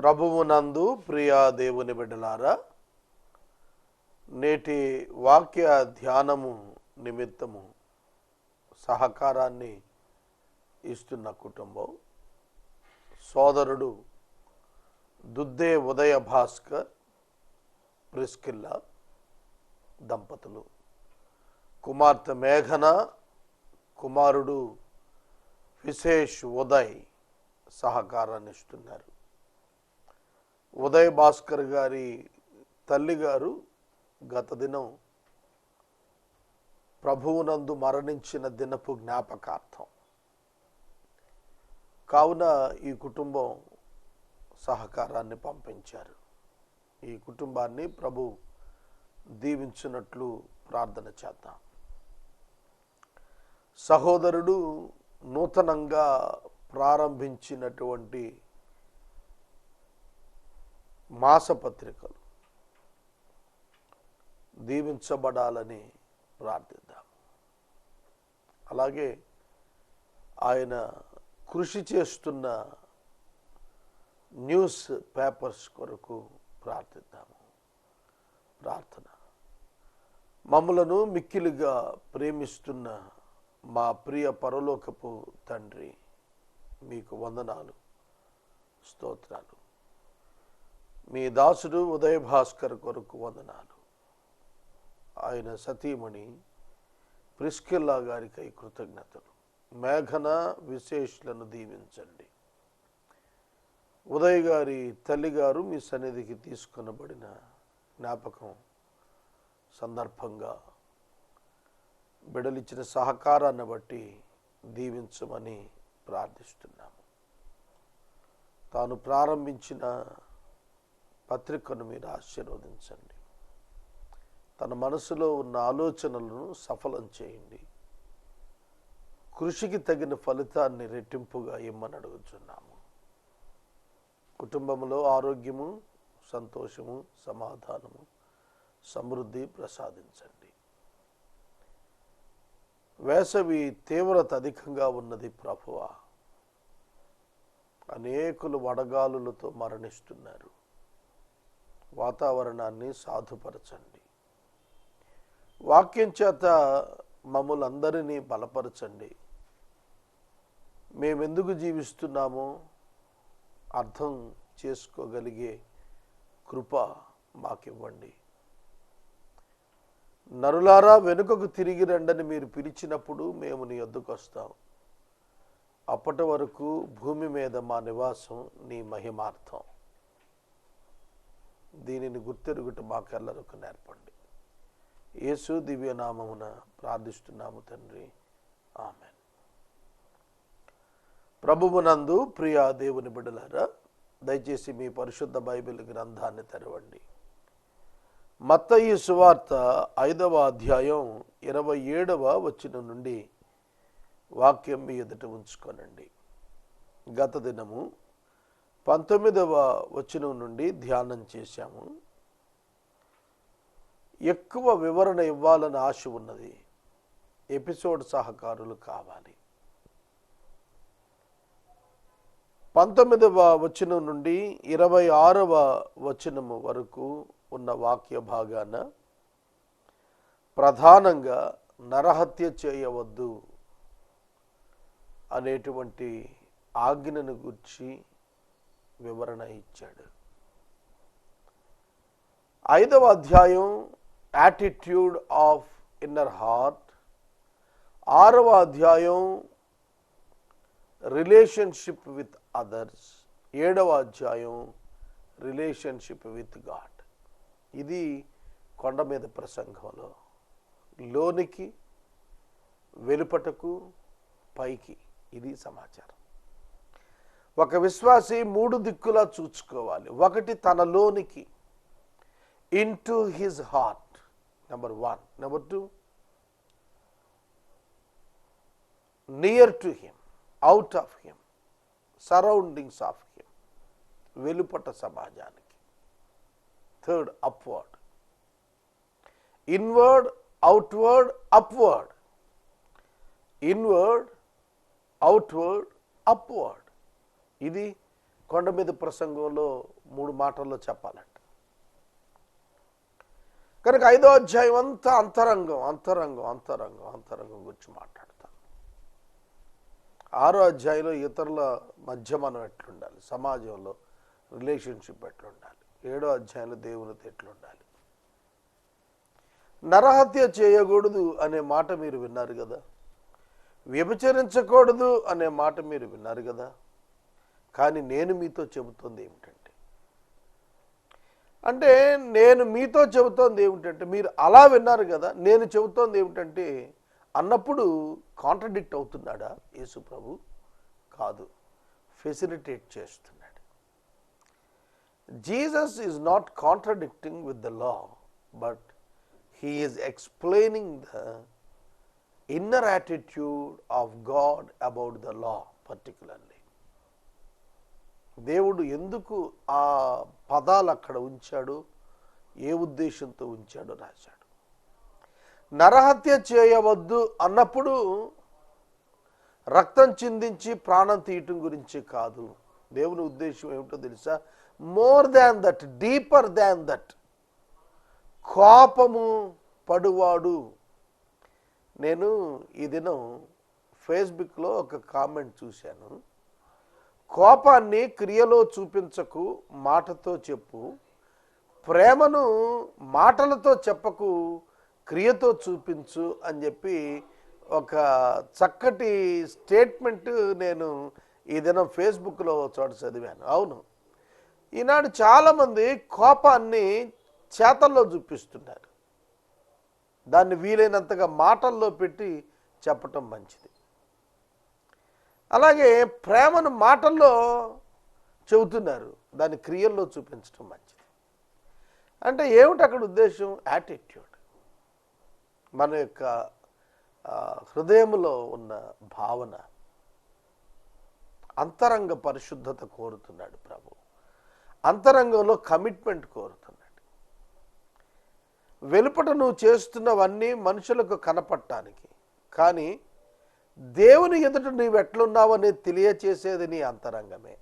ప్రభువునందు ప్రియ దేవుని బిడ్డలారా, నేటి వాక్య ధ్యానము నిమిత్తము సహకారాన్ని ఇస్తున్న కుటుంబం సోదరుడు దుద్దే ఉదయ భాస్కర్ ప్రిస్కిల్లా దంపతులు, కుమార్తె మేఘన, కుమారుడు విశేష్ ఉదయ్ సహకారాన్ని ఇస్తున్నారు. ఉదయ్ భాస్కర్ గారి తల్లిగారు గత దినం ప్రభువునందు మరణించిన దినపు జ్ఞాపకార్థం కావున ఈ కుటుంబం సహకారాన్ని పంపించారు. ఈ కుటుంబాన్ని ప్రభు దీవించినట్లు ప్రార్థన చేద్దాం. సహోదరుడు నూతనంగా ప్రారంభించినటువంటి మాసపత్రికలు దీవించబడాలని ప్రార్థిద్దాం. అలాగే ఆయన కృషి చేస్తున్న న్యూస్ పేపర్స్ కొరకు ప్రార్థిద్దాము. ప్రార్థన. మమ్మలను మిక్కిలిగా ప్రేమిస్తున్న మా ప్రియ పరలోకపు తండ్రి, మీకు వందనాలు, స్తోత్రాలు. మీ దాసుడు ఉదయ భాస్కర్ కొరకు వందనాలు. ఆయన సతీమణి ప్రిస్కిల్లా గారికై కృతజ్ఞతలు. మేఘన విశేషులను దీవించండి. ఉదయ్ గారి తల్లిగారు మీ సన్నిధికి తీసుకొనబడిన జ్ఞాపకం సందర్భంగా బిడలిచ్చిన సహకారాన్ని బట్టి దీవించమని ప్రార్థిస్తున్నాము. తాను ప్రారంభించిన పత్రికను మీరు ఆశీర్వదించండి. తన మనసులో ఉన్న ఆలోచనలను సఫలం చేయండి. కృషికి తగిన ఫలితాన్ని రెట్టింపుగా ఇమ్మని అడుగుతున్నాము. కుటుంబంలో ఆరోగ్యము, సంతోషము, సమాధానము, సమృద్ధి ప్రసాదించండి. వేసవి తీవ్రత అధికంగా ఉన్నది ప్రభువా. అనేకులు వడగాలులతో మరణిస్తున్నారు. వాతావరణాన్ని సాధుపరచండి. వాక్యం చేత మమ్మల్ని అందరినీ బలపరచండి. మేమెందుకు జీవిస్తున్నామో అర్థం చేసుకోగలిగే కృప మాకివ్వండి. నరులారా వెనుకకు తిరిగి రండని మీరు పిలిచినప్పుడు మేము నీ వద్దకు వస్తాం. అప్పటి వరకు భూమి మీద మా నివాసం నీ మహిమార్థం. దీనిని గుర్తెరుగుట మాకెల్లరకు నేర్పండి. యేసు దివ్యనామమున ప్రార్థిస్తున్నాము తండ్రి, ఆమెన్. ప్రభువునందు ప్రియ దేవుని బిడ్డలారా, దయచేసి మీ పరిశుద్ధ బైబిల్ గ్రంథాన్ని తెరవండి. మత్తయి సువార్త 5వ అధ్యాయం 27వ వచనం నుండి వాక్యం మీ ఎదుట ఉంచుకోనండి. గత దినము 19వ వచనం నుండి ధ్యానం చేశాము. ఎక్కువ వివరణ ఇవ్వాలని ఆశ ఉన్నది. ఎపిసోడ్ సహకారులు కావాలి. 19వ వచనం నుండి 26వ వచనము వరకు ఉన్న వాక్య భాగాన ప్రధానంగా నరహత్య చేయవద్దు అనేటువంటి ఆజ్ఞను గురించి వివరణ ఇచ్చాడు. 5వ అధ్యాయం యాటిట్యూడ్ ఆఫ్ ఇన్నర్ హార్ట్, 6వ అధ్యాయం రిలేషన్షిప్ విత్ అదర్స్, 7వ అధ్యాయం రిలేషన్షిప్ విత్ గాడ్. ఇది కొండ మీద ప్రసంగంలో లోనికి, వెలుపటకు, పైకి ఇది సమాచారం. ఒక విశ్వాసి 3 దిక్కులా చూసుకోవాలి. ఒకటి తనలోనికి, into his heart, number 1. Number 2, near to him, out of him, surroundings of him, వెలుపట సమాజానికి. 3, upward, inward, outward, upward. Inward, outward, upward. ఇది కొండ మీద ప్రసంగంలో 3 మాటల్లో చెప్పాలంట. కనుక 5వ అధ్యాయం అంతా అంతరంగం గురించి మాట్లాడతాం. 6వ అధ్యాయంలో ఇతరుల మధ్య మనం ఎట్లుండాలి, సమాజంలో రిలేషన్షిప్ ఎట్లుండాలి. 7వ అధ్యాయంలో దేవునితో ఎట్లుండాలి. నరహత్య చేయకూడదు అనే మాట మీరు విన్నారు కదా, వ్యభిచరించకూడదు అనే మాట మీరు విన్నారు కదా. కానీ నేను మీతో చెబుతోంది ఏమిటంటే మీరు అలా విన్నారు కదా, నేను చెబుతోంది ఏమిటంటే అన్నప్పుడు కాంట్రడిక్ట్ అవుతున్నాడా యేసు ప్రభు? కాదు, ఫెసిలిటేట్ చేస్తున్నాడు. Jesus is not contradicting with the law, but he is explaining the inner attitude of God about the law particularly. దేవుడు ఎందుకు ఆ పదాలు అక్కడ ఉంచాడు, ఏ ఉద్దేశంతో ఉంచాడో రాశాడు. నరహత్య చేయవద్దు అన్నప్పుడు రక్తం చిందించి ప్రాణం తీయటం గురించి కాదు. దేవుని ఉద్దేశం ఏమిటో తెలుసా? More than that, deeper than that, కోపము పడువాడు. నేను ఈ దినం ఫేస్బుక్లో ఒక కామెంట్ చూశాను. కోపాన్ని క్రియలో చూపించకు, మాటతో చెప్పు. ప్రేమను మాటలతో చెప్పకు, క్రియతో చూపించు అని చెప్పి ఒక చక్కటి స్టేట్మెంట్ నేను ఈ దినం ఫేస్బుక్లో చోట చదివాను. అవును, ఈనాడు చాలామంది కోపాన్ని చేతల్లో చూపిస్తున్నారు. దాన్ని వీలైనంతగా మాటల్లో పెట్టి చెప్పటం మంచిది. అలాగే ప్రేమను మాటల్లో చెబుతున్నారు, దాన్ని క్రియల్లో చూపించడం మంచిది. అంటే ఏమిటి అక్కడ ఉద్దేశం? యాటిట్యూడ్, మన యొక్క హృదయంలో ఉన్న భావన, అంతరంగ పరిశుద్ధత కోరుతున్నాడు ప్రభు. అంతరంగంలో కమిట్మెంట్ కోరుతున్నాడు. వెలుపట నువ్వు చేస్తున్నవన్నీ మనుషులకు కనపడటానికి, కానీ దేవుని ఎదుట నీవు ఎట్లున్నావు అనేది తెలియచేసేది నీ అంతరంగమే.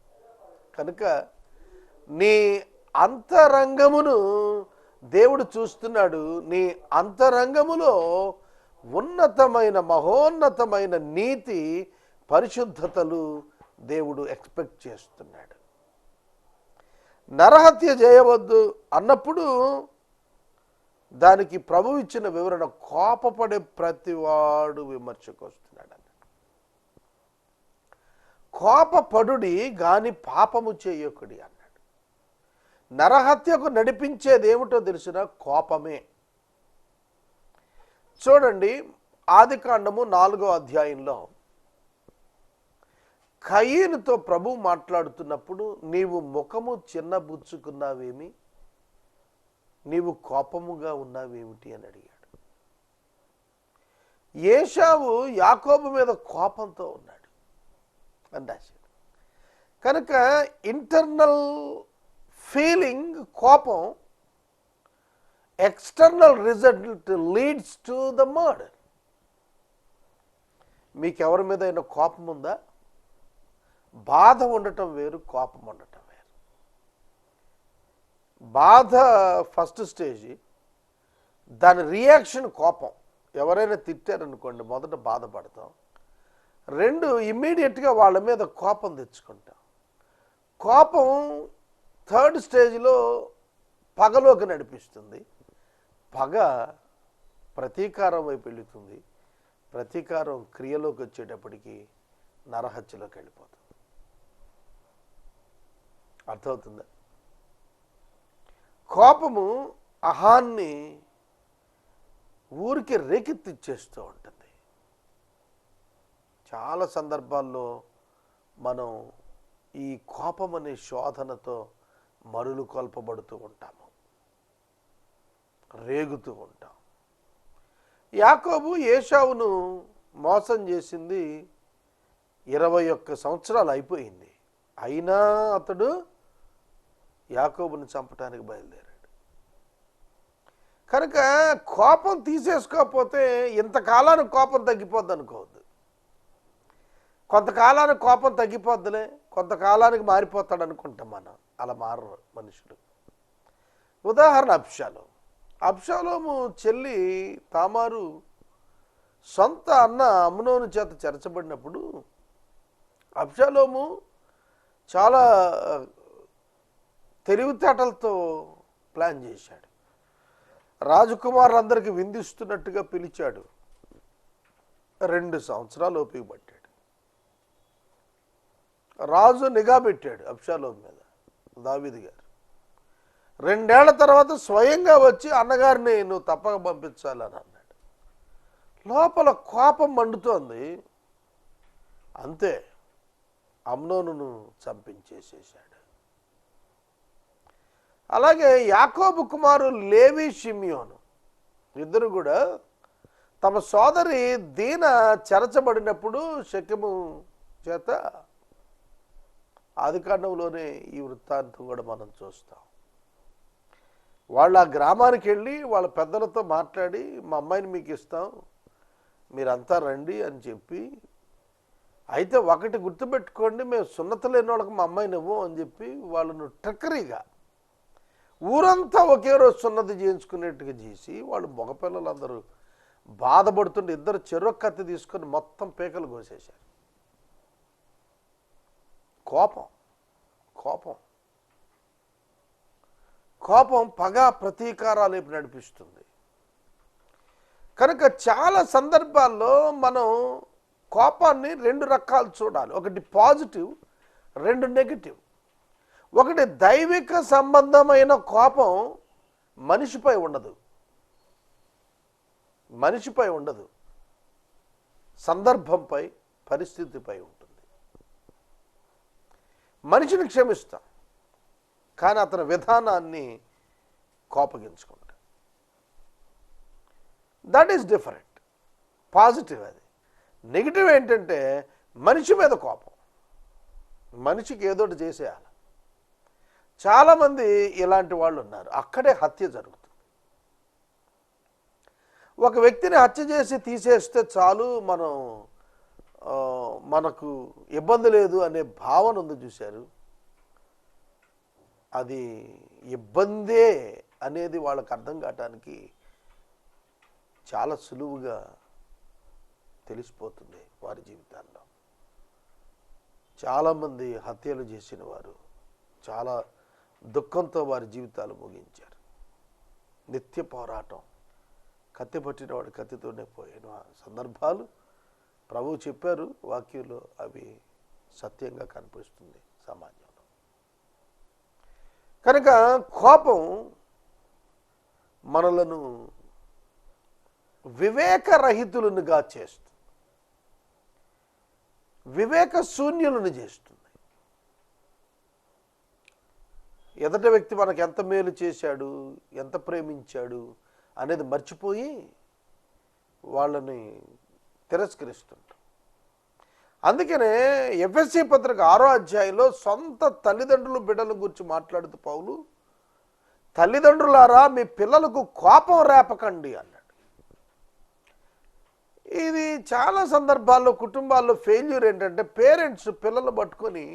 కనుక నీ అంతరంగమును దేవుడు చూస్తున్నాడు. నీ అంతరంగములో ఉన్నతమైన మహోన్నతమైన నీతి, పరిశుద్ధతలు దేవుడు ఎక్స్పెక్ట్ చేస్తున్నాడు. నరహత్య చేయవద్దు అన్నప్పుడు దానికి ప్రభు ఇచ్చిన వివరణ, కోపపడే ప్రతివాడు విమర్శకు వస్తున్నాడు అన్నాడు. కోపపడుడి గాని పాపము చేయకుడి అన్నాడు. నరహత్యకు నడిపించేది ఏమిటో తెలిసిన కోపమే. చూడండి, ఆదికాండము 4వ అధ్యాయంలో కయీనుతో ప్రభు మాట్లాడుతున్నప్పుడు, నీవు ముఖము చిన్నబుచ్చుకున్నావేమి, నీవు కోపముగా ఉన్నావేమిటి అని అడిగాడు. ఏశావు యాకోబు మీద కోపంతో ఉన్నాడు అని రాశాడు. కనుక ఇంటర్నల్ ఫీలింగ్ కోపం, external result leads to the murder. మీకెవరి మీద అయినా కోపం ఉందా? బాధ ఉండటం వేరు, కోపం ఉండటం వేరు. బాధ ఫస్ట్ స్టేజ్, దాని రియాక్షన్ కోపం. ఎవరైనా తిట్టారనుకోండి, మొదట బాధపడతాం. 2, ఇమ్మీడియట్గా వాళ్ళ మీద కోపం తెచ్చుకుంటాం. కోపం 3rd స్టేజ్లో పగలోకి నడిపిస్తుంది. పగ ప్రతీకారం వైపు వెళుతుంది. ప్రతీకారం క్రియలోకి వచ్చేటప్పటికి నరహత్యలోకి వెళ్ళిపోతుంది. అర్థమవుతుందా? కోపము అహాన్ని ఊరికి రేకెత్తిచ్చేస్తూ ఉంటుంది. చాలా సందర్భాల్లో మనం ఈ కోపం అనే శోధనతో మరులు కొల్పబడుతూ ఉంటాము, రేగుతూ ఉంటాం. యాకోబు ఏశావును మోసం చేసింది 21 సంవత్సరాలు అయిపోయింది. అయినా అతడు యాకోబుని చంపడానికి బయలుదేరాడు. కనుక కోపం తీసేసుకోకపోతే ఇంతకాలానికి కోపం తగ్గిపోద్ది అనుకోవద్దు. కొంతకాలానికి కోపం తగ్గిపోద్దులే, కొంతకాలానికి మారిపోతాడు అనుకుంటాం మనం. అలా మారరు మనుషులు. ఉదాహరణ అబ్షాలోము చెల్లి తామారు సొంత అన్న అమ్నోను చేత చెరచబడినప్పుడు అబ్షాలోము చాలా తెలివితేటలతో ప్లాన్ చేశాడు. రాజకుమారులందరికీ విందిస్తున్నట్టుగా పిలిచాడు. 2 సంవత్సరాలు ఓపిక పట్టాడు. రాజు నిఘా పెట్టాడు అబ్షాలోము మీద, దావీదు గారు. 2 ఏళ్ల తర్వాత స్వయంగా వచ్చి అన్నగారిని నువ్వు తప్పక పంపించాలని అన్నాడు. లోపల కోపం మండుతోంది. అంతే, అమ్నోనును చంపించేసేసాడు. అలాగే యాకోబు కుమారులు లేవి, షిమియోను ఇద్దరు కూడా తమ సోదరి దీన చెరచబడినప్పుడు షెకెము చేత ఆదికాండంలోనే ఈ వృత్తాంతం కూడా మనం చూస్తాం. వాళ్ళు ఆ గ్రామానికి వెళ్ళి వాళ్ళ పెద్దలతో మాట్లాడి మా అమ్మాయిని మీకు ఇస్తాం, మీరంతా రండి అని చెప్పి, అయితే ఒకటి గుర్తుపెట్టుకోండి, మేము సున్నత లేని వాళ్ళకి మా అమ్మాయిని ఇవ్వం అని చెప్పి వాళ్ళను ట్రిక్కరీగా ఊరంతా ఒకే రోజు సున్నతి చేయించుకునేట్టుగా చేసి వాళ్ళు మగపిల్లలందరూ బాధపడుతుంటే ఇద్దరు చెరొక్క కత్తి తీసుకొని మొత్తం పీకలు కోసేశారు. కోపం కోపం కోపం పగ ప్రతీకారాలు వైపు నడిపిస్తుంది. కనుక చాలా సందర్భాల్లో మనం కోపాన్ని 2 రకాలు చూడాలి. ఒకటి పాజిటివ్, 2 నెగిటివ్. ఒకటి దైవిక సంబంధమైన కోపం మనిషిపై ఉండదు, సందర్భంపై, పరిస్థితిపై ఉంటుంది. మనిషిని క్షమిస్తాం, కానీ అతని విధానాన్ని కోపగించుకుంటాం. That is different. పాజిటివ్ అది. నెగిటివ్ ఏంటంటే మనిషి మీద కోపం, మనిషికి ఏదోటి చేసేయాలి. చాలామంది ఇలాంటి వాళ్ళు ఉన్నారు. అక్కడే హత్య జరుగుతుంది. ఒక వ్యక్తిని హత్య చేసి తీసేస్తే చాలు, మనకు ఇబ్బంది లేదు అనే భావన ఉంది చూశారు. అది ఇబ్బందే అనేది వాళ్ళకి అర్థం కావటానికి చాలా సులువుగా తెలిసిపోతుంది వారి జీవితాల్లో. చాలామంది హత్యలు చేసిన వారు చాలా దుఃఖంతో వారి జీవితాలు ముగించారు. నిత్య పోరాటం, కత్తి పట్టిన వాడు కత్తితోనే పోయిన సందర్భాలు ప్రభువు చెప్పారు వాక్యంలో. అవి సత్యంగా కనిపిస్తుంది సమాజంలో. కనుక కోపం మనలను వివేకరహితులనుగా చేస్తుంది, వివేక శూన్యులను చేస్తుంది. ఎదుటి వ్యక్తి మనకు ఎంత మేలు చేశాడు, ఎంత ప్రేమించాడు అనేది మర్చిపోయి వాళ్ళని తిరస్కరిస్తుంటాం. అందుకనే ఎఫెసీ పత్రిక 6వ అధ్యాయంలో సొంత తల్లిదండ్రులు బిడ్డల గురించి మాట్లాడుతూ పౌలు, తల్లిదండ్రులారా మీ పిల్లలకు కోపం రేపకండి అన్నాడు. ఇది చాలా సందర్భాల్లో కుటుంబాల్లో ఫెయిల్యూర్ ఏంటంటే పేరెంట్స్ పిల్లలు పట్టుకొని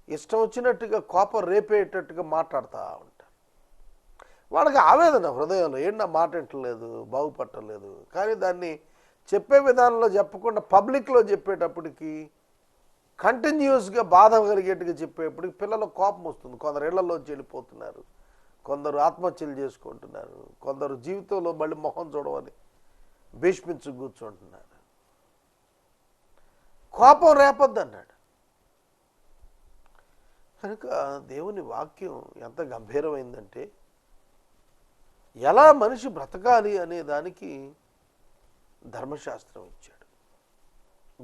ఇష్టం వచ్చినట్టుగా కోపం రేపేటట్టుగా మాట్లాడుతూ ఉంటారు. వాళ్ళకి ఆవేదన హృదయంలో, ఏంటి మాట వింటలేదు, బాగుపట్టలేదు. కానీ దాన్ని చెప్పే విధానంలో చెప్పకుండా పబ్లిక్లో చెప్పేటప్పటికి కంటిన్యూస్గా బాధ కలిగేట్టుగా చెప్పేప్పటికి పిల్లలకు కోపం వస్తుంది. కొందరు ఇళ్లలోంచి వెళ్ళిపోతున్నారు, కొందరు ఆత్మహత్యలు చేసుకుంటున్నారు, కొందరు జీవితంలో మళ్ళీ మొహం చూడమని భీష్మించు కూర్చుంటున్నారు. కోపం రేపొద్దన్నాడు. కనుక దేవుని వాక్యం ఎంత గంభీరమైందంటే ఎలా మనిషి బ్రతకాలి అనే దానికి ధర్మశాస్త్రం ఇచ్చాడు.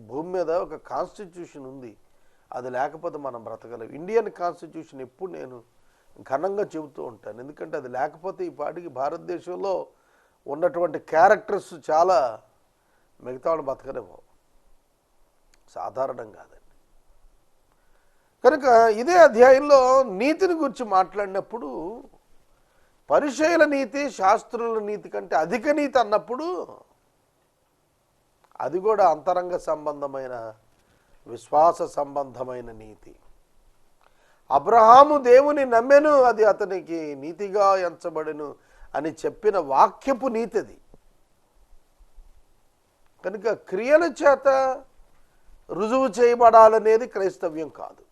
భూమి మీద ఒక కాన్స్టిట్యూషన్ ఉంది, అది లేకపోతే మనం బ్రతకలేం. ఇండియన్ కాన్స్టిట్యూషన్ ఎప్పుడు నేను ఘనంగా చెబుతూ ఉంటాను. ఎందుకంటే అది లేకపోతే ఈ పాటికి భారతదేశంలో ఉన్నటువంటి క్యారెక్టర్స్ చాలా మిగతా వాళ్ళు బతకలేమో, సాధారణం కాదండి. కనుక ఇదే అధ్యాయంలో నీతిని గురించి మాట్లాడినప్పుడు పరిచయుల నీతి శాస్త్రుల నీతి కంటే అధిక నీతి అన్నప్పుడు అది కూడా అంతరంగ సంబంధమైన విశ్వాస సంబంధమైన నీతి. అబ్రహాము దేవుని నమ్మెను, అది అతనికి నీతిగా ఎంచబడెను అని చెప్పిన వాక్యపు నీతిది. కనుక క్రియల చేత రుజువు చేయబడాలనేది క్రైస్తవ్యం కాదు.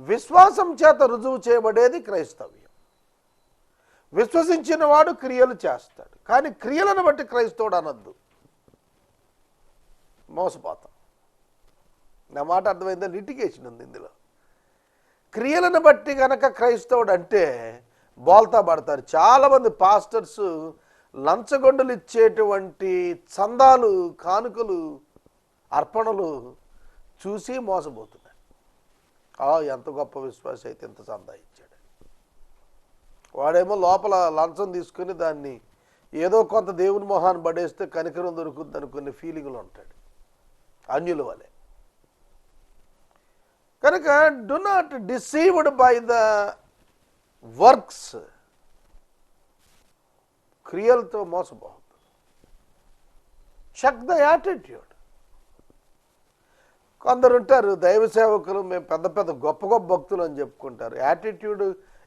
విశ్వాసం చేత రుజువు చేయబడేది క్రైస్తవ్యం. విశ్వసించిన వాడు క్రియలు చేస్తాడు, కానీ క్రియలను బట్టి క్రైస్తవుడు అనొద్దు, మోసపోతాం. నా మాట అర్థమైందా? లిటిగేషన్ ఉంది ఇందులో. క్రియలను బట్టి కనుక క్రైస్తవుడు అంటే బోల్తా పడతారు. చాలామంది పాస్టర్స్ లంచగొండలు ఇచ్చేటువంటి చందాలు, కానుకలు, అర్పణలు చూసి మోసపోతున్నారు. ఎంత గొప్ప విశ్వాసం అయితే ఎంత చందా ఇచ్చాడు. వాడేమో లోపల లంచం తీసుకుని దాన్ని ఏదో కొంత దేవుని మొహాన్ని పడేస్తే కనికరం దొరుకుతుంది అనుకునే ఫీలింగ్లో ఉంటాడు, అన్యుల వలె. కనుక do not deceived by the works. క్రియలతో మోసపోవద్దు. Check the attitude. కొందరు ఉంటారు దైవ సేవకులు, మేము పెద్ద పెద్ద గొప్ప గొప్ప భక్తులు అని చెప్పుకుంటారు. యాటిట్యూడ్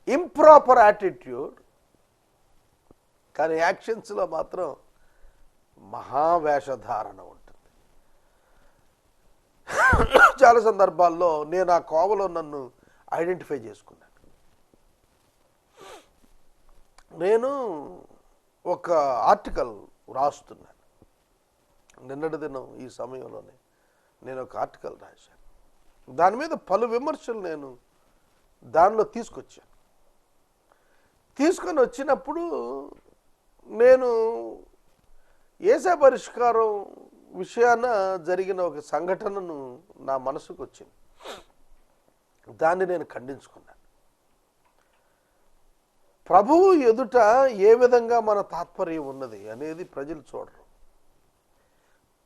ఇంప్రాపర్ యాటిట్యూడ్, కానీ యాక్షన్స్లో మాత్రం మహావేషధారణ ఉంటుంది. చాలా సందర్భాల్లో నేను ఆ కోవలో నన్ను ఐడెంటిఫై చేసుకున్నాను. నేను ఒక ఆర్టికల్ రాస్తున్నాను. నిన్నటి దినం ఈ సమయంలోనే నేను ఒక ఆర్టికల్ రాశాను. దాని మీద పలు విమర్శలు నేను దానిలో తీసుకొని వచ్చినప్పుడు నేను యేసే పరిష్కారం విషయాన జరిగిన ఒక సంఘటనను నా మనసుకు వచ్చింది. దాన్ని నేను ఖండించుకున్నాను. ప్రభువు ఎదుట ఏ విధంగా మన తాత్పర్యం ఉన్నది అనేది ప్రజలు చూడరు.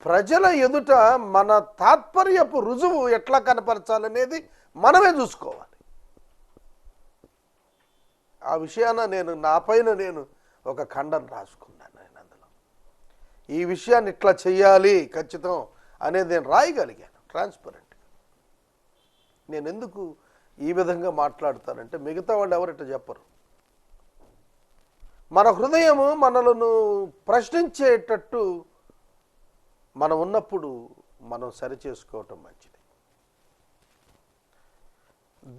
ప్రజల ఎదుట మన తాత్పర్యపు రుజువు ఎట్లా కనపరచాలనేది మనమే చూసుకోవాలి. ఆ విషయాన నాపైన నేను ఒక ఖండన రాసుకున్నాను. నేను అందులో ఈ విషయాన్ని ఇట్లా చెయ్యాలి ఖచ్చితం అనేది నేను రాయగలిగాను ట్రాన్స్పరెంట్గా. నేను ఎందుకు ఈ విధంగా మాట్లాడతానంటే మిగతా వాళ్ళు ఎవరిట చెప్పరు. మన హృదయము మనలను ప్రశ్నించేటట్టు మనం ఉన్నప్పుడు మనం సరిచేసుకోవటం మంచిది.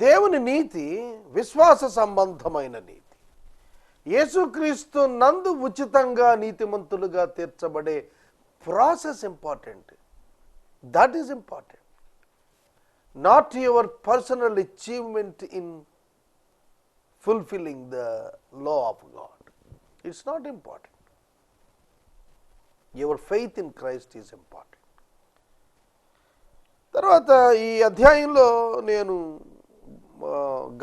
దేవుని నీతి విశ్వాస సంబంధమైన నీతి. యేసుక్రీస్తు నందు ఉచితంగా నీతిమంతులుగా తీర్చబడే process important. That is important. Not your personal achievement in fulfilling the law of God. It's not important. Your faith in Christ is important. తర్వాత ఈ అధ్యాయంలో నేను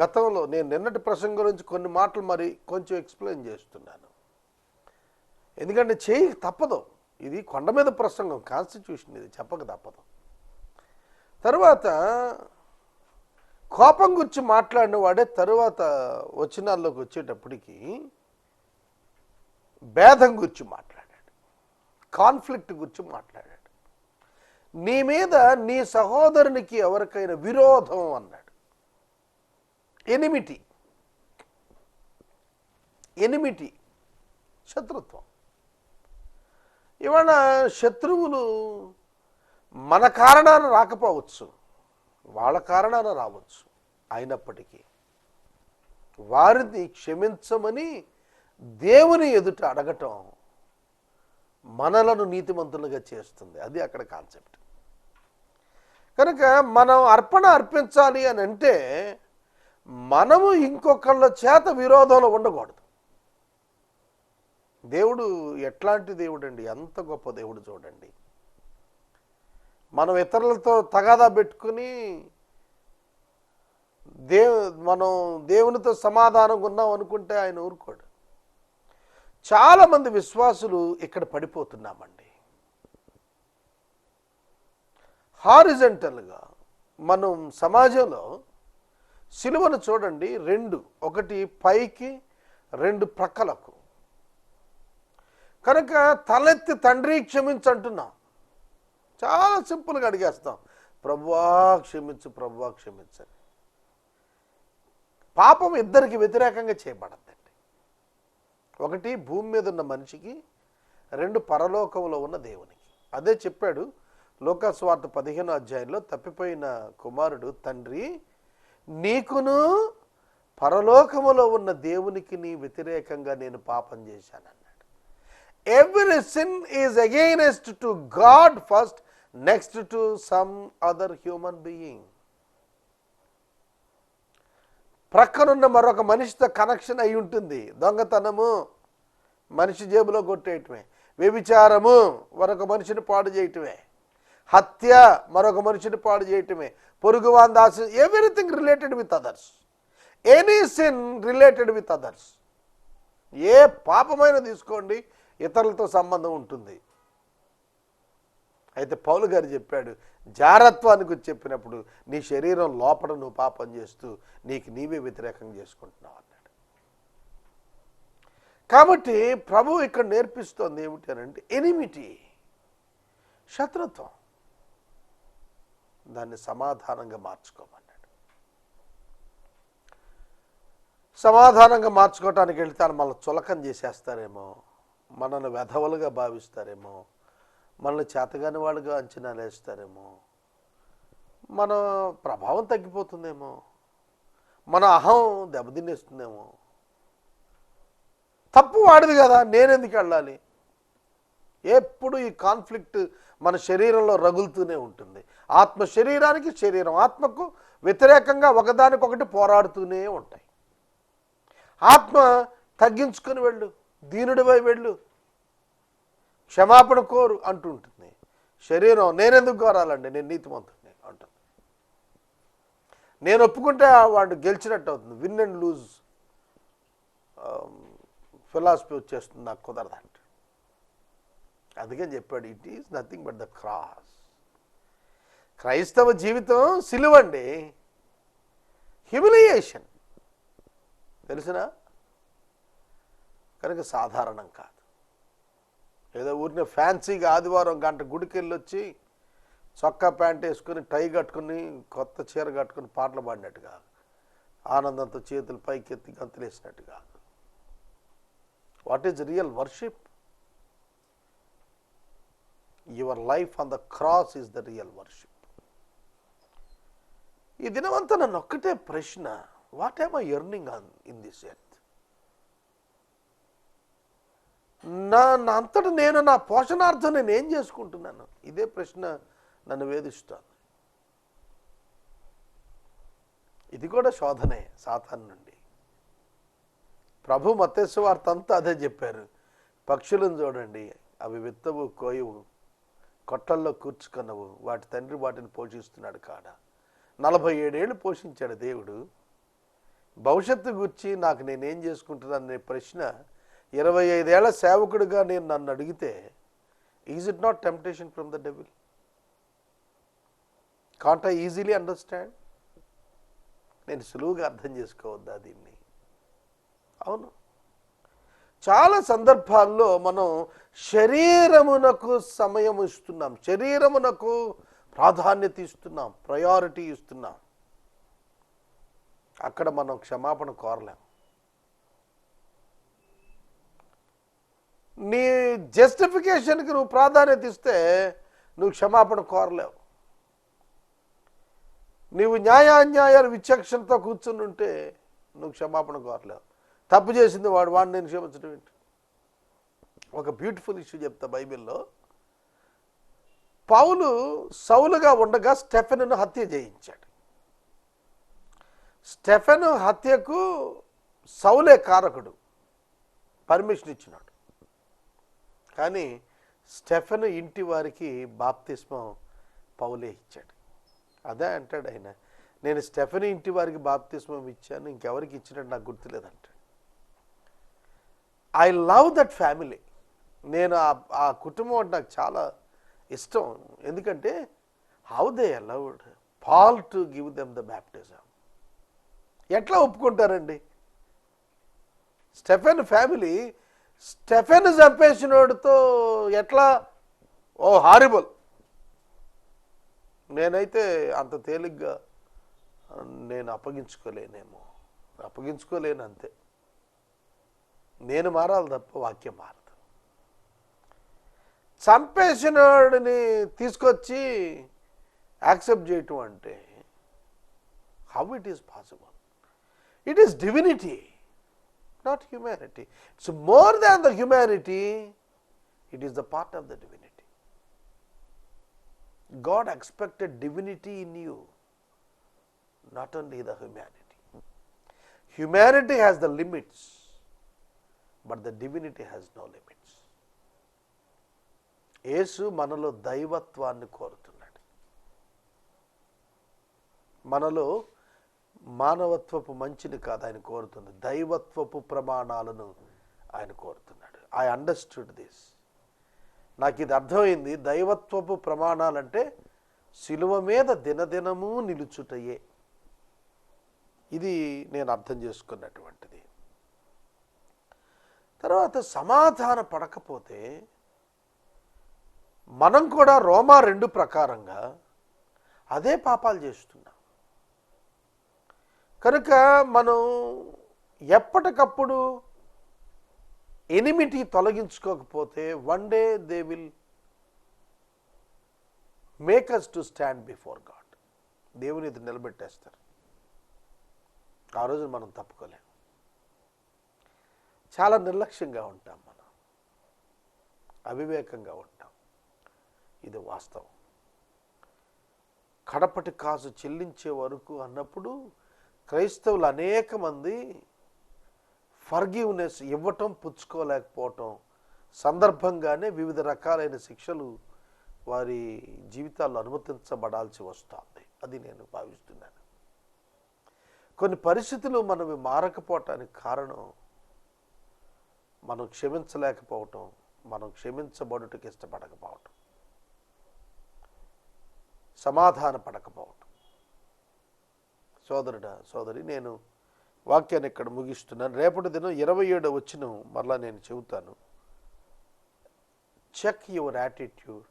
గతంలో నిన్నటి ప్రసంగం గురించి కొన్ని మాటలు మరి కొంచెం ఎక్స్ప్లెయిన్ చేస్తున్నాను. ఎందుకంటే తప్పదు. ఇది కొండ మీద ప్రసంగం, కాన్స్టిట్యూషన్, ఇది చెప్పక తప్పదు. తర్వాత కోపం గురించి మాట్లాడిన వాడే తరువాత వచనాల్లోకి వచ్చేటప్పటికి భేదం గురించి మాట్లాడాడు, కాన్ఫ్లిక్ట్ గురించి మాట్లాడాడు. నీ మీద నీ సహోదరునికి ఎవరికైనా విరోధం అన్నాడు. ఎనిమిటీ, శత్రుత్వం. ఇవాళ శత్రువులు మన కారణాన రాకపోవచ్చు, వాళ్ళ కారణాన రావచ్చు. అయినప్పటికీ వారిని క్షమించమని దేవుని ఎదుట అడగటం మనలను నీతిమంతులుగా చేస్తుంది. అది అక్కడ కాన్సెప్ట్. కనుక మనం అర్పించాలి అని అంటే మనము ఇంకొకళ్ళ చేత విరోధంలో ఉండకూడదు. దేవుడు ఎట్లాంటి దేవుడు అండి, ఎంత గొప్ప దేవుడు చూడండి. మనం ఇతరులతో తగాదా పెట్టుకుని మనం దేవునితో సమాధానంగా ఉన్నాం అనుకుంటే ఆయన ఊరుకోడు. చాలామంది విశ్వాసులు ఇక్కడ పడిపోతున్నామండి. హారిజంటల్గా మనం సమాజంలో సిలువను చూడండి, రెండు, ఒకటి పైకి, రెండు ప్రక్కలకు. కనుక తలెత్తి తండ్రి క్షమించంటున్నాం. చాలా సింపుల్గా అడిగేస్తాం, ప్రభువా క్షమించు, ప్రభువా క్షమించండి. పాపం ఇద్దరికి వ్యతిరేకంగా చేయబడద్దండి. ఒకటి భూమి మీద ఉన్న మనిషికి, రెండు పరలోకంలో ఉన్న దేవునికి. అదే చెప్పాడు లూకా సువార్త 15వ అధ్యాయంలో, తప్పిపోయిన కుమారుడు, తండ్రి నీకును పరలోకములో ఉన్న దేవునికి నీ వ్యతిరేకంగా నేను పాపం చేశానన్నాడు. Every sin is against to God first, next to some other human being. ప్రక్కనున్న మరొక మనిషితో కనెక్షన్ అయి ఉంటుంది. దొంగతనము మనిషి జేబులో కొట్టేయటమే, వ్యభిచారము మరొక మనిషిని పాడు చేయటమే, హత్య మరొక మనిషిని పాడు చేయటమే, పొరుగువాని దాసి, everything related with others. Any sin related with others. ఏ పాపమైన తీసుకోండి, ఇతరులతో సంబంధం ఉంటుంది. అయితే పౌలు గారు చెప్పాడు, జారత్వానికి చెప్పినప్పుడు నీ శరీరం లోపల నువ్వు పాపం చేస్తూ నీకు నీవే వ్యతిరేకంగా చేసుకుంటున్నావు అన్నాడు. కాబట్టి ప్రభు ఇక్కడ నేర్పిస్తోంది ఏమిటి అని అంటే, ఎనిమిటీ, శత్రుత్వం, దాన్ని సమాధానంగా మార్చుకోమన్నాడు. సమాధానంగా మార్చుకోవటానికి వెళ్తే మనల్ని చులకం చేసేస్తారేమో, మనల్ని వెధవలుగా భావిస్తారేమో, మనల్ని చేతగాని వాళ్ళుగా అంచనాలు వేస్తారేమో, మన ప్రభావం తగ్గిపోతుందేమో, మన అహం దెబ్బతినేస్తుందేమో. తప్పు వాడిది కదా, నేనెందుకు వెళ్ళాలి? ఎప్పుడు ఈ కాన్ఫ్లిక్ట్ మన శరీరంలో రగులుతూనే ఉంటుంది. ఆత్మ శరీరానికి, శరీరం ఆత్మకు వ్యతిరేకంగా ఒకదానికొకటి పోరాడుతూనే ఉంటాయి. ఆత్మ తగ్గించుకొని వెళ్ళు, దీనుడివై వెళ్ళు, క్షమాపణ కోరు అంటూ ఉంటుంది. శరీరం నేనెందుకు కోరాలండి, నేను నీతిమంతుడిని అంటుంది. నేను ఒప్పుకుంటే వాడు గెలిచినట్టు అవుతుంది. విన్ అండ్ లూజ్ ఫిలాసఫీ వచ్చేస్తుంది, నాకు కుదరదంట. అందుకని చెప్పాడు, it is nothing but the cross. క్రైస్తవ జీవితం సిలువండి, హ్యూమిలియేషన్, తెలుసునా? కనుక సాధారణం కాదు. ఏదో ఊరినే ఫ్యాన్సీగా ఆదివారం గంట గుడికి వెళ్ళొచ్చి చొక్కా ప్యాంట్ వేసుకుని, టై కట్టుకుని, కొత్త చీర కట్టుకుని పాటలు పాడినట్టు కాదు, ఆనందంతో చేతులు పైకెత్తి గంతులు వేసినట్టు కాదు. What is real worship? Your life on the cross is the real worship. ఈ దినమంతా నన్ను ఒక్కటే ప్రశ్న, what am I earning in this earth? నా అంతటా నేను నా పోషణార్థం నేను ఏం చేసుకుంటున్నాను? ఇదే ప్రశ్న నన్ను వేధిస్తుంది. ఇది కూడా శోధనే సాతాను నుండి. ప్రభు మత్తయి సువార్త అంతా అదే చెప్పారు. పక్షులను చూడండి, అవి విత్తవు, కోయవు, కొట్టల్లో కూర్చుకున్నవు, వాటి తండ్రి వాటిని పోషిస్తున్నాడు కాడ. 47 ఏళ్ళు పోషించాడు దేవుడు. భవిష్యత్తు గురించి నాకు నేనేం చేసుకుంటున్నాననే ప్రశ్న 25 ఏళ్ల సేవకుడిగా నేను నన్ను అడిగితే, is it not temptation from the devil? Can't I easily understand? నేను సులువుగా అర్థం చేసుకోవద్దా దీన్ని? అవును, చాలా సందర్భాల్లో మనం శరీరమునకు సమయం ఇస్తున్నాం, శరీరమునకు ప్రాధాన్యత ఇస్తున్నాం, ప్రయారిటీ ఇస్తున్నాం. అక్కడ మనం క్షమాపణ కోరలేం. నీ జస్టిఫికేషన్కి నువ్వు ప్రాధాన్యత ఇస్తే నువ్వు క్షమాపణ కోరలేవు. నీవు న్యాయాన్యాయాలు విచక్షణతో కూర్చుని ఉంటే నువ్వు క్షమాపణ కోరలేవు. తప్పు చేసింది వాడిని నేను క్షమించడం ఏంటి? ఒక బ్యూటిఫుల్ ఇష్యూ చెప్తా. బైబిల్లో పౌలు సౌలుగా ఉండగా స్టెఫెనును హత్య చేయించాడు. స్టెఫెను హత్యకు సౌలే కారకుడు, పర్మిషన్ ఇచ్చినాడు. కానీ స్టెఫెను ఇంటి వారికి బాప్తిస్మం పౌలే ఇచ్చాడు. అదే అంటాడు ఆయన, నేను స్టెఫెను ఇంటి వారికి బాప్తిస్మం ఇచ్చాను, ఇంకెవరికి ఇచ్చినట్టు నాకు గుర్తులేదంటాడు. I love that family. నేను ఆ కుటుంబం అంటే నాకు చాలా ఇష్టం. ఎందుకంటే how they allowed Paul to give them the baptism. ఎట్లా ఒప్పుకుంటారండి? స్టెఫెన్ ఫ్యామిలీ స్టెఫెన్ చంపేసినోడితో ఎట్లా, ఓ హారిబుల్, నేనైతే అంత తేలిగ్గా నేను అప్పగించుకోలేను అంతే. నేను మారాలి తప్ప వాక్యం మారదు. చంపేసినోడిని తీసుకొచ్చి యాక్సెప్ట్ చేయటం అంటే how it is possible? It is divinity, not humanity. It's more than the humanity, it is the part of the divinity. God expected divinity in you, not only the humanity. Humanity has the limits, but the divinity has no limits. యేసు మనలో దైవత్వాన్ని కోరుతున్నాడు. మనలో మానవత్వపు మంచిని కాదు ఆయన కోరుతుంది, దైవత్వపు ప్రమాణాలను ఆయన కోరుతున్నాడు. I understood this. నాకు ఇది అర్థమైంది. దైవత్వపు ప్రమాణాలంటే శిలువ మీద దినదినము నిలుచుటయే. ఇది నేను అర్థం చేసుకున్నటువంటిది. తర్వాత సమాధాన పడకపోతే మనం కూడా రోమా 2 ప్రకారంగా అదే పాపాలు చేస్తున్నాం. కనుక మనం ఎప్పటికప్పుడు ఎనిమిటీ తొలగించుకోకపోతే one day they will make us to stand before God. దేవుని ఇది నిలబెట్టేస్తారు. ఆ రోజు మనం తప్పుకోలేం. చాలా నిర్లక్ష్యంగా ఉంటాం, మనం అవివేకంగా ఉంటాం. ఇది వాస్తవం. కడపటి కాసు చెల్లించే వరకు అన్నప్పుడు క్రైస్తవులు అనేక మంది ఫర్గివ్నెస్ ఇవ్వటం, పుచ్చుకోలేకపోవటం సందర్భంగానే వివిధ రకాలైన శిక్షలు వారి జీవితాల్లో అనుమతించబడాల్సి వస్తుంది. అది నేను భావిస్తున్నాను. కొన్ని పరిస్థితులు మనవి మారకపోవటానికి కారణం మనం క్షమించలేకపోవటం, మనం క్షమించబడుటకు ఇష్టపడకపోవటం, సమాధాన పడకపోవటం. సోదరుడా, సోదరి, నేను వాక్యాన్ని ఇక్కడ ముగిస్తున్నాను. రేపటి దినం 27వ వచనం మరలా నేను చెబుతాను. Check your attitude,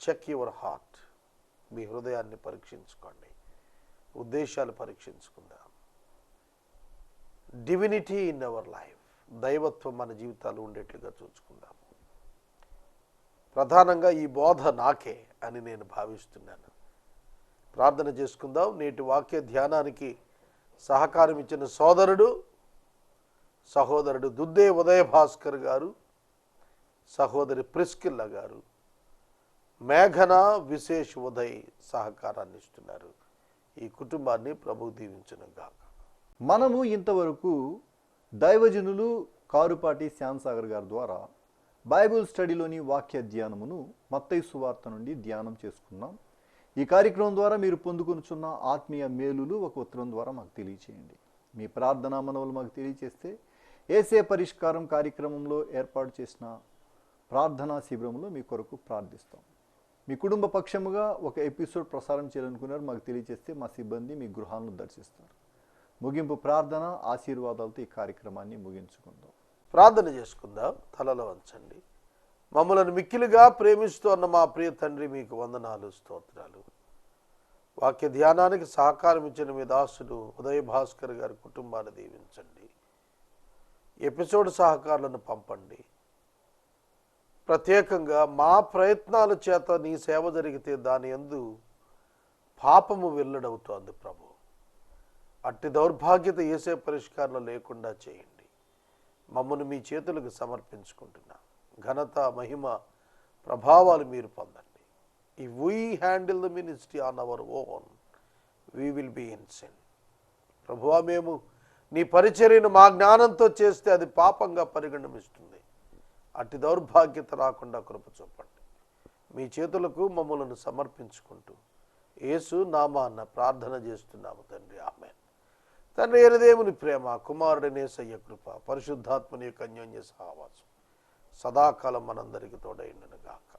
check your heart. మీ హృదయాన్ని పరీక్షించుకోండి, ఉద్దేశాలు పరీక్షించుకుందాం. డివినిటీ ఇన్ అవర్ లైఫ్, దైవత్వం మన జీవితాలు ఉండేట్లుగా చూసుకుందాము. ప్రధానంగా ఈ బోధ నాకే అని నేను భావిస్తున్నాను. ప్రార్థన చేసుకుందాం. నేటి వాక్య ధ్యానానికి సహకారం ఇచ్చిన సహోదరుడు దుద్దే ఉదయ భాస్కర్ గారు, సహోదరి ప్రిస్కిల్ల గారు, మేఘన విశేష్ ఉదయ్ సహకారాన్ని ఇస్తున్నారు. ఈ కుటుంబాన్ని ప్రభువు దీవించునుగాక. మనము ఇంతవరకు దైవజనులు కారుపాటి శ్యాంసాగర్ గారి ద్వారా బైబిల్ స్టడీలోని వాక్య ధ్యానమును మత్తయి సువార్త నుండి ధ్యానం చేసుకున్నాం. ఈ కార్యక్రమం ద్వారా మీరు పొందుకొనుచున్న ఆత్మీయ మేలులు ఒక ఉత్తరం ద్వారా మాకు తెలియచేయండి. మీ ప్రార్థనా మనవులు మాకు తెలియచేస్తే ఏసే పరిష్కారం కార్యక్రమంలో ఏర్పాటు చేసిన ప్రార్థనా శిబిరంలో మీ కొరకు ప్రార్థిస్తాం. మీ కుటుంబ పక్షముగా ఒక ఎపిసోడ్ ప్రసారం చేయాలనుకున్నారు, మాకు తెలియచేస్తే మా సిబ్బంది మీ గృహాలను దర్శిస్తారు. ముగింపు ప్రార్థన ఆశీర్వాదాలతో ఈ కార్యక్రమాన్ని ముగించుకుందాం. ప్రార్థన చేసుకుందాం. తలలో వంచండి. మమ్మలను మిక్కిలిగా ప్రేమిస్తూ అన్న మా ప్రియ తండ్రి, మీకు వందనాలు, స్తోత్రాలు. వాక్య ధ్యానానికి సహకారం ఇచ్చిన మీ దాసుడు ఉదయ భాస్కర్ గారి కుటుంబాన్ని దీవించండి. ఎపిసోడ్ సహకారులను పంపండి. ప్రత్యేకంగా మా ప్రయత్నాల చేత నీ సేవ జరిగితే దాని యందు పాపము వెల్లడవుతోంది ప్రభు. అట్టి దౌర్భాగ్యత ఏసే పరిష్కారంలో లేకుండా చేయండి. మమ్మల్ని మీ చేతులకు సమర్పించుకుంటున్నా. ఘనత, మహిమ, ప్రభావాలు మీరు పొందండి. If we handle the ministry on our own, we will be in sin. ప్రభువా, మేము నీ పరిచర్యను మా జ్ఞానంతో చేస్తే అది పాపంగా పరిగణమిస్తుంది. అట్టి దౌర్భాగ్యత రాకుండా కృప చూపండి. మీ చేతులకు మమ్మలను సమర్పించుకుంటూ యేసు నామాన ప్రార్థన చేస్తున్నాము తండ్రి, ఆమేన్. తండ్రి అయిన దేవుని ప్రేమ, కుమారుడైన యేసయ్య కృప, పరిశుద్ధాత్మని యొక్క అన్యోన్య సహవాసం సదాకాలం మనందరికీ తోడైండును గాక.